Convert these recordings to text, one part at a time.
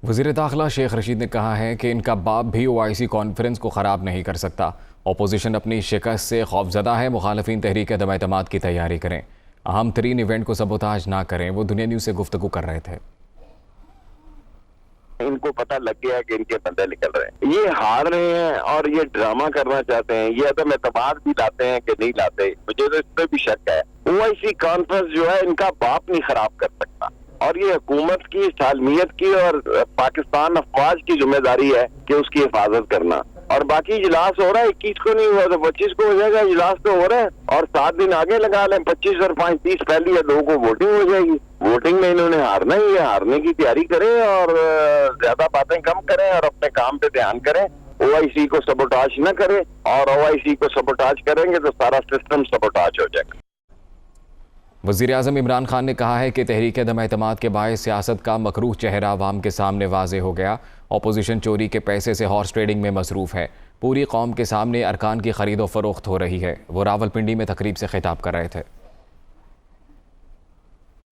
वज़ीर दाखिला शेख रशीद ने कहा है कि इनका बाप भी ओआईसी कॉन्फ्रेंस को ख़राब नहीं कर सकता। अपोजिशन अपनी शिकस्त से खौफजदा है। मुखालफिन तहरीक अदम एतमाद की तैयारी करें, अहम तरीन इवेंट को सबोताज ना करें। वो दुनिया न्यूज़ से गुफ्तगू कर रहे थे। इनको पता लग गया है कि इनके बंदे निकल रहे हैं, ये हार रहे हैं और ये ड्रामा करना चाहते हैं। ये अदम एतमाद भी लाते हैं कि नहीं लाते, मुझे तो इस पर भी शक है। ओआईसी कॉन्फ्रेंस जो है इनका बाप नहीं खराब कर सकता, और ये हुकूमत की सालमियत की और पाकिस्तान अफवाज की जिम्मेदारी है कि उसकी हिफाजत करना। और बाकी इजलास हो रहा है, 21 को नहीं हुआ तो 25 को हो जाएगा। इजलास तो हो रहा है और 7 दिन आगे लगा लें, 25 और 5 30 पहली या 2 को वोटिंग हो जाएगी। वोटिंग में इन्होंने हारना ही है, हारने की तैयारी करें और ज्यादा बातें कम करें और अपने काम पे ध्यान करें। ओआईसी को सबोटाज न करें, और ओआईसी को सबोटाज करेंगे तो सारा सिस्टम सबोटाज हो जाएगा। वज़ीर आज़म इमरान खान ने कहा है कि तहरीक अदम एतमाद के बायस सियासत का मकरूह चेहरा अवाम के सामने वाज़े हो गया। अपोजिशन चोरी के पैसे से हॉर्स ट्रेडिंग में मसरूफ़ है। पूरी कौम के सामने अरकान की खरीदो फरोख्त हो रही है। वो रावलपिंडी में तकरीब से खिताब कर रहे थे।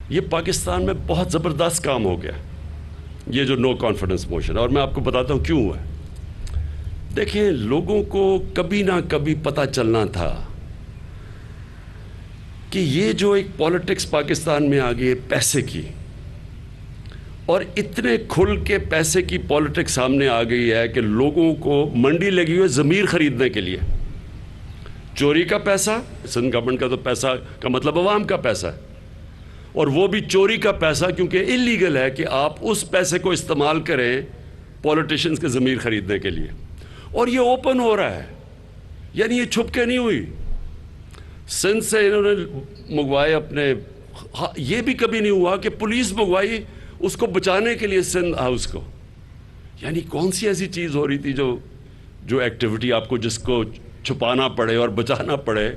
ये पाकिस्तान में बहुत ज़बरदस्त काम हो गया, ये जो नो कॉन्फिडेंस मोशन, और मैं आपको बताता हूँ क्यों हुआ। देखें, लोगों को कभी ना कभी पता चलना था कि ये जो एक पॉलिटिक्स पाकिस्तान में आ गई है पैसे की, और इतने खुल के पैसे की पॉलिटिक्स सामने आ गई है कि लोगों को मंडी लगी हुई है ज़मीर खरीदने के लिए। चोरी का पैसा, सिंध गवर्नमेंट का तो पैसा का मतलब अवाम का पैसा है, और वो भी चोरी का पैसा, क्योंकि इलीगल है कि आप उस पैसे को इस्तेमाल करें पॉलिटिशियंस के ज़मीर खरीदने के लिए। और ये ओपन हो रहा है, यानी ये छुप के नहीं हुई। सिंध से इन्होंने मंगवाए अपने, ये भी कभी नहीं हुआ कि पुलिस मंगवाई उसको बचाने के लिए सिंध हाउस को। यानी कौन सी ऐसी चीज़ हो रही थी जो एक्टिविटी आपको जिसको छुपाना पड़े और बचाना पड़े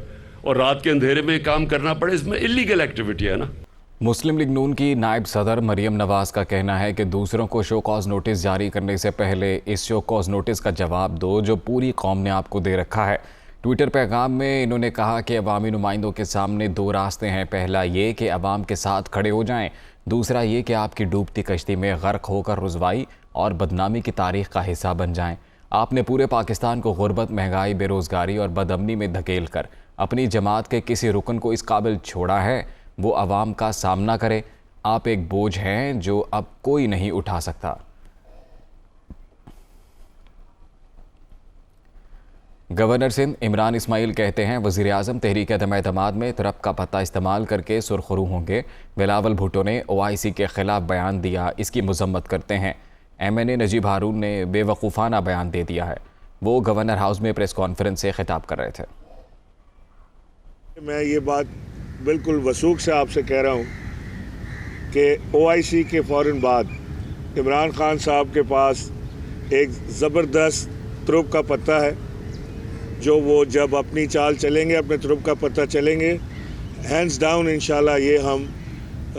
और रात के अंधेरे में काम करना पड़े, इसमें इलीगल एक्टिविटी है ना। मुस्लिम लीग नून की नायब सदर मरियम नवाज का कहना है कि दूसरों को शो कॉज नोटिस जारी करने से पहले इस शो कॉज नोटिस का जवाब दो जो पूरी कौम ने आपको दे रखा है। ट्विटर पैगाम में इन्होंने कहा कि अवामी नुमाइंदों के सामने 2 रास्ते हैं। पहला ये कि अवाम के साथ खड़े हो जाएं, दूसरा ये कि आपकी डूबती कश्ती में गर्क होकर रुसवाई और बदनामी की तारीख का हिस्सा बन जाएं। आपने पूरे पाकिस्तान को गुर्बत, महंगाई, बेरोज़गारी और बदअमनी में धकेल कर अपनी जमात के किसी रुकन को इस काबिल छोड़ा है वो अवाम का सामना करे। आप एक बोझ हैं जो अब कोई नहीं उठा सकता। गवर्नर सिंध इमरान इस्माइल कहते हैं वज़ीर आज़म तहरीक अदम एतमाद में तरफ का पत्ता इस्तेमाल करके सुरखरू होंगे। बिलावल भुट्टो ने ओआईसी के खिलाफ बयान दिया, इसकी मजम्मत करते हैं। MNA नजीब हारून ने बेवकूफ़ाना बयान दे दिया है। वो गवर्नर हाउस में प्रेस कॉन्फ्रेंस से खिताब कर रहे थे। मैं ये बात बिल्कुल वसूख से आपसे कह रहा हूँ कि ओआईसी के फ़ौरन बाद इमरान खान साहब के पास एक ज़बरदस्त तुरुप का पत्ता है, जो वो जब अपनी चाल चलेंगे, अपने तुरुप का पत्ता चलेंगे, हैंड्स डाउन इंशाल्लाह ये हम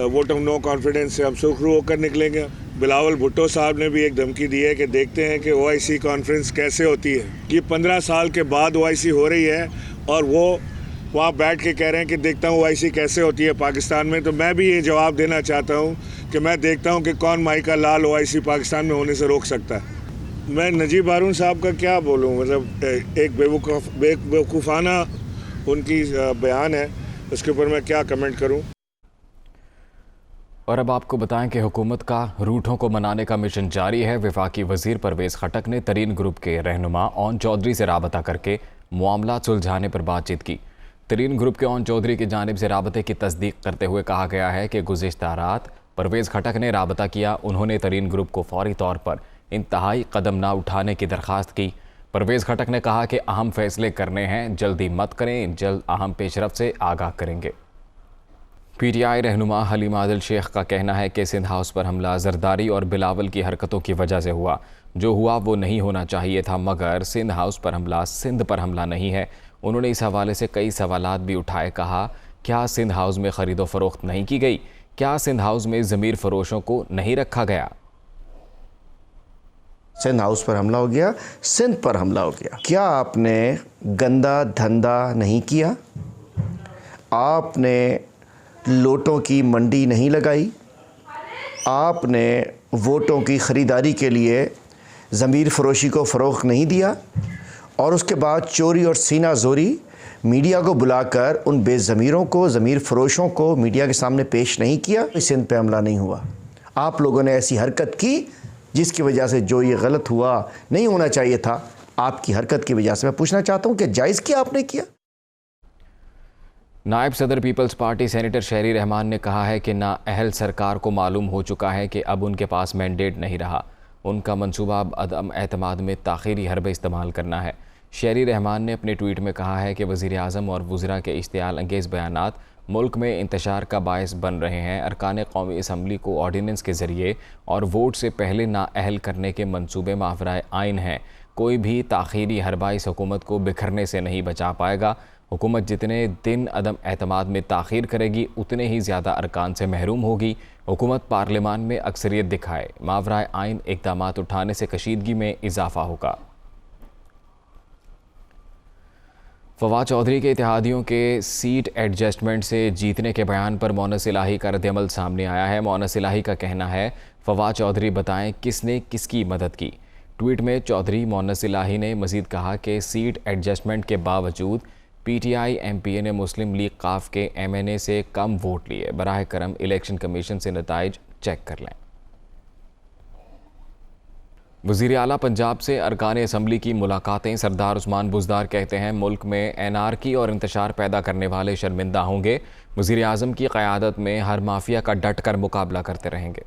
वोट ऑफ नो कॉन्फिडेंस से हम सुखरू होकर निकलेंगे। बिलावल भुट्टो साहब ने भी एक धमकी दी है कि देखते हैं कि ओआईसी कॉन्फ्रेंस कैसे होती है। ये 15 साल के बाद ओआईसी हो रही है और वो वहाँ बैठ के कह रहे हैं कि देखता हूँ ओआईसी कैसे होती है पाकिस्तान में। तो मैं भी ये जवाब देना चाहता हूँ कि मैं देखता हूँ कि कौन माई का लाल ओआईसी पाकिस्तान में होने से रोक सकता है। मैं नजीब हारून साहब का क्या बोलूँ, मतलब एक बेवकूफ़ाना उनकी बयान है, उसके ऊपर मैं क्या कमेंट करूँ। और अब आपको बताएं कि हुकूमत का रूठों को मनाने का मिशन जारी है। वफाकी वजीर परवेज़ खटक ने तरीन ग्रुप के रहनुमा ओन चौधरी से राबता करके मामला सुलझाने पर बातचीत की। तरीन ग्रुप के ओन चौधरी की जानिब से राबते की तस्दीक करते हुए कहा गया है कि गुज़िश्ता रात परवेज़ खटक ने राबता किया। उन्होंने तरीन ग्रुप को फौरी तौर पर इंतहाई कदम ना उठाने की दरख्वास्त की। परवेज़ खटक ने कहा कि अहम फैसले करने हैं, जल्दी मत करें, जल्द अहम पेशरफ से आगाह करेंगे। PTI रहनुमा हलीम आदिल शेख का कहना है कि सिंध हाउस पर हमला जरदारी और बिलावल की हरकतों की वजह से हुआ। जो हुआ वो नहीं होना चाहिए था, मगर सिंध हाउस पर हमला सिंध पर हमला नहीं है। उन्होंने इस हवाले से कई सवालात भी उठाए। कहा, क्या सिंध हाउस में ख़रीदो फरोख्त नहीं की गई? क्या सिंध हाउस में ज़मीर फरोशों को नहीं रखा गया? सिंध हाउस पर हमला हो गया, सिंध पर हमला हो गया। क्या आपने गंदा धंधा नहीं किया? आपने लोटों की मंडी नहीं लगाई? आपने वोटों की ख़रीदारी के लिए ज़मीर फ़रोशी को फ़रोग़ नहीं दिया और उसके बाद चोरी और सीना जोरी मीडिया को बुलाकर उन बेज़मीरों को, ज़मीर फ़रोशों को मीडिया के सामने पेश नहीं किया, सिंध पे हमला नहीं हुआ। आप लोगों ने ऐसी हरकत की जिसकी वजह से जो ये गलत हुआ, नहीं होना चाहिए था, आपकी हरकत की वजह से। मैं पूछना चाहता हूँ कि जायज़ क्या आपने किया? नायब सदर पीपल्स पार्टी सेनेटर शहरी रहमान ने कहा है कि नाअहल सरकार को मालूम हो चुका है कि अब उनके पास मैंडेट नहीं रहा। उनका मंसूबा अब अदम एतमाद में ताख़ीरी हरबे इस्तेमाल करना है। शहरी रहमान ने अपने ट्वीट में कहा है कि वज़ीर आज़म और वज़रा के इश्तियाल अंगेज़ बयानात मुल्क में इंतशार का बायस बन रहे हैं। अरकान कौमी असम्बली को ऑर्डिनेंस के ज़रिए और वोट से पहले नाअहल करने के मंसूबे मावराए आइन हैं। कोई भी ताख़ीरी हरबा इस हुकूमत को बिखरने से नहीं बचा पाएगा। हुकूमत जितने दिन अदम एतमाद में ताख़ीर करेगी उतने ही ज़्यादा अरकान से महरूम होगी। हुकूमत पार्लियामान में अक्सरियत दिखाए, मावराए आइन इक़दामात उठाने से कशीदगी में इजाफ़ा होगा। फवाद चौधरी के इत्तेहादियों के सीट एडजस्टमेंट से जीतने के बयान पर मोनस इलाही का रद्दअमल सामने आया है। मोनस इलाही का कहना है, फवाद चौधरी बताएं किसने किसकी मदद की। ट्वीट में चौधरी मोनस इलाही ने मज़ीद कहा कि सीट एडजस्टमेंट के बावजूद PTI MPA ने मुस्लिम लीग काफ के MNA से कम वोट लिए। बराह करम इलेक्शन कमीशन से नताइज चेक कर लें। वज़ीर आला पंजाब से अरकान असम्बली की मुलाकातें। सरदार उस्मान बुज़दार कहते हैं मुल्क में एनार्की और इंतशार पैदा करने वाले शर्मिंदा होंगे। वज़ीर आज़म की क़यादत में हर माफिया का डट कर मुकाबला करते रहेंगे।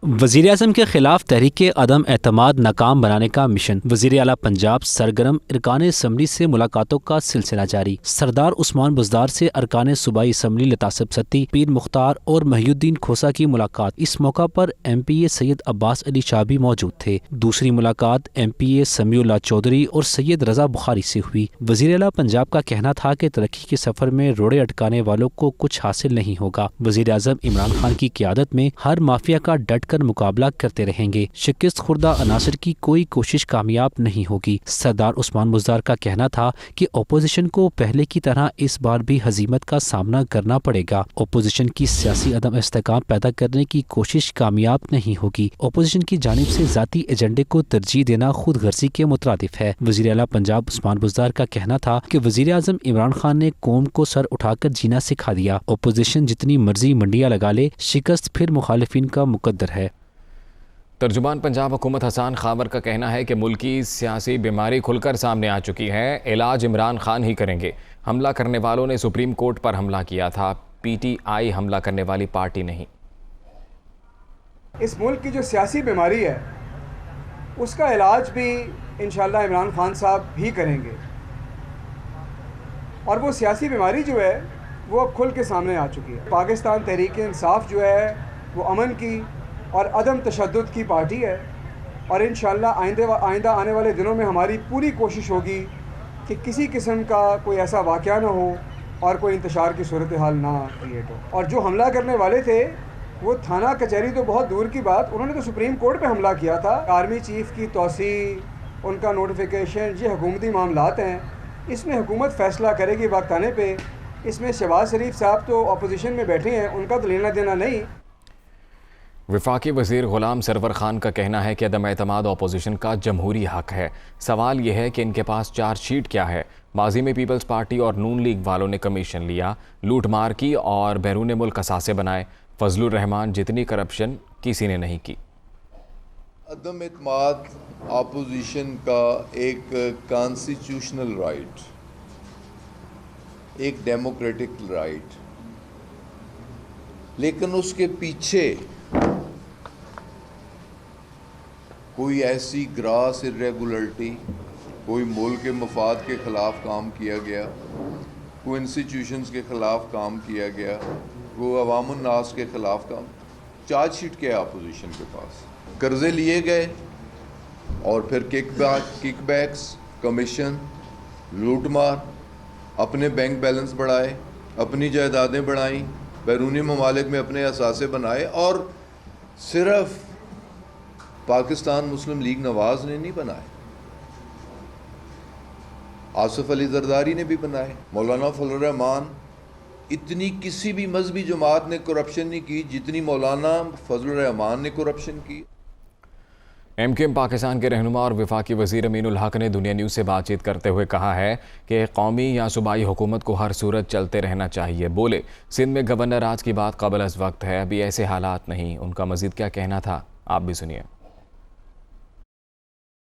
वज़ीर आज़म के खिलाफ तहरीक अदम एतमाद नाकाम बनाने का मिशन। वज़ीर आला पंजाब सरगर्म अरकान असम्बली से मुलाकातों का सिलसिला जारी। सरदार उस्मान बुज़दार से अरकान सूबाई असम्बली लतासब सत्ती, पीर मुख्तार और महियुद्दीन खोसा की मुलाकात। इस मौका पर MPA सैयद अब्बास अली शाह भी मौजूद थे। दूसरी मुलाकात MPA समीउल्लाह चौधरी और सैयद रज़ा बुखारी से हुई। वज़ीर आला पंजाब का कहना था कि तरक्की के सफ़र में रोड़े अटकाने वालों को कुछ हासिल नहीं होगा। वज़ीर आज़म इमरान खान की क़यादत में हर माफिया का डट कर मुकाबला करते रहेंगे। शिकस्त खुर्दा अनासर की कोई कोशिश कामयाब नहीं होगी। सरदार उस्मान बुज़दार का कहना था कि ओपोजिशन को पहले की तरह इस बार भी हजीमत का सामना करना पड़ेगा। ओपोजिशन की सियासी अदम इस्तेकाम पैदा करने की कोशिश कामयाब नहीं होगी। ओपोजिशन की जानिब से जाती एजेंडे को तरजीह देना खुद गर्जी के मुतरादिफ है। वज़ीर आला पंजाब उस्मान बुज़दार का कहना था कि वज़ीर आज़म इमरान खान ने कौम को सर उठाकर जीना सिखा दिया। ओपोजिशन जितनी मर्जी मंडियाँ लगा ले, शिकस्त फिर मुखालिफिन का मुकद्दर है। तर्जुमान पंजाब हुकूमत हसन खावर का कहना है कि मुल्क की सियासी बीमारी खुलकर सामने आ चुकी है। इलाज इमरान खान ही करेंगे। हमला करने वालों ने सुप्रीम कोर्ट पर हमला किया था। PTI हमला करने वाली पार्टी नहीं। इस मुल्क की जो सियासी बीमारी है उसका इलाज भी इंशाल्लाह इमरान खान साहब ही करेंगे। और वो सियासी बीमारी जो है वो अब खुल के सामने आ चुकी है। पाकिस्तान तहरीक इंसाफ जो है वो अमन की और अदम तशद्दुद की पार्टी है और इंशाल्लाह आइंदा आने वाले दिनों में हमारी पूरी कोशिश होगी कि किसी किस्म का कोई ऐसा वाक़या ना हो और कोई इंतशार की सूरत हाल ना क्रिएट हो। और जो हमला करने वाले थे वो थाना कचहरी तो बहुत दूर की बात, उन्होंने तो सुप्रीम कोर्ट पे हमला किया था। आर्मी चीफ़ की तौसी, उनका नोटिफिकेशन, ये हुकूमती मामलात हैं, इसमें हुकूमत फ़ैसला करेगी वक्त आने पर। इसमें शहबाज शरीफ साहब तो अपोजिशन में बैठे हैं, उनका तो लेना देना नहीं। वफाकी वज़ीर ग़ुलाम सरवर खान का कहना है कि अदम एतमाद अपोजिशन का जमहूरी हक है। सवाल यह है कि इनके पास चार्जशीट क्या है। माजी में पीपल्स पार्टी और नून लीग वालों ने कमीशन लिया, लूट मार की और बैरून मुल्क असासे बनाए। फजलुर रहमान जितनी करप्शन किसी ने नहीं की। अदम एतमाद अपोजिशन का एक कॉन्स्टिट्यूशनल राइट, एक डेमोक्रेटिक राइट, लेकिन उसके पीछे कोई ऐसी ग्रास इरेगुलरिटी, कोई मुल्क के मफाद के ख़िलाफ़ काम किया गया, कोई इंस्टीट्यूशंस के ख़िलाफ़ काम किया गया, कोई अवामुन नास के ख़िलाफ़ काम। चार्जशीट क्या है अपोजिशन के पास? कर्ज़े लिए गए और फिर किकबैक्स, कमीशन, लूटमार, अपने बैंक बैलेंस बढ़ाए, अपनी जायदादें बढ़ाई, बैरूनी ममालिक में अपने असासे बनाए। और सिर्फ पाकिस्तान मुस्लिम लीग नवाज़ ने नहीं बनाए, आसिफ अली जरदारी ने भी बनाए, मौलाना फजलुर रहमान इतनी किसी भी मजहबी जमात ने करप्शन नहीं की जितनी मौलाना फजलुर रहमान ने करप्शन की। एमक्यूएम पाकिस्तान के रहनुमा और वफाकी वज़ीर अमीनुल हक ने दुनिया न्यूज़ से बातचीत करते हुए कहा है कि कौमी या सूबाई हुकूमत को हर सूरत चलते रहना चाहिए। बोले, सिंध में गवर्नर राज की बात कबल अज़ वक्त है, अभी ऐसे हालात नहीं। उनका मज़ीद क्या कहना था, आप भी सुनिए।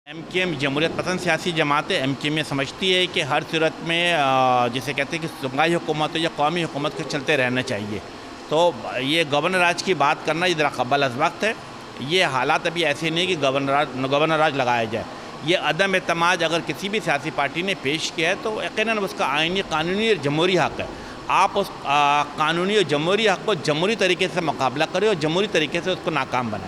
एमक्यूएम जमहूरियत पसंद सियासी जमात है। एमक्यूएम ये समझती है कि हर सूरत में जिसे कहते हैं कि सूबाई हुकूमत हो या कौमी हुकूमत को चलते रहना चाहिए। तो ये गवर्नर राज की बात करना ये ज़रा कबल अज़ वक्त है। ये हालात अभी ऐसे नहीं कि गवर्नर राज लगाया जाए। ये अदम एतमाद अगर किसी भी सियासी पार्टी ने पेश किया है तो यकीनन उसका आईनी कानूनी और जमहूरी हक़ है। आप उस कानूनी और जमहूरी हक़ को जमहूरी तरीके से मुकाबला करें और जमहूरी तरीके से उसको नाकाम बनाएं।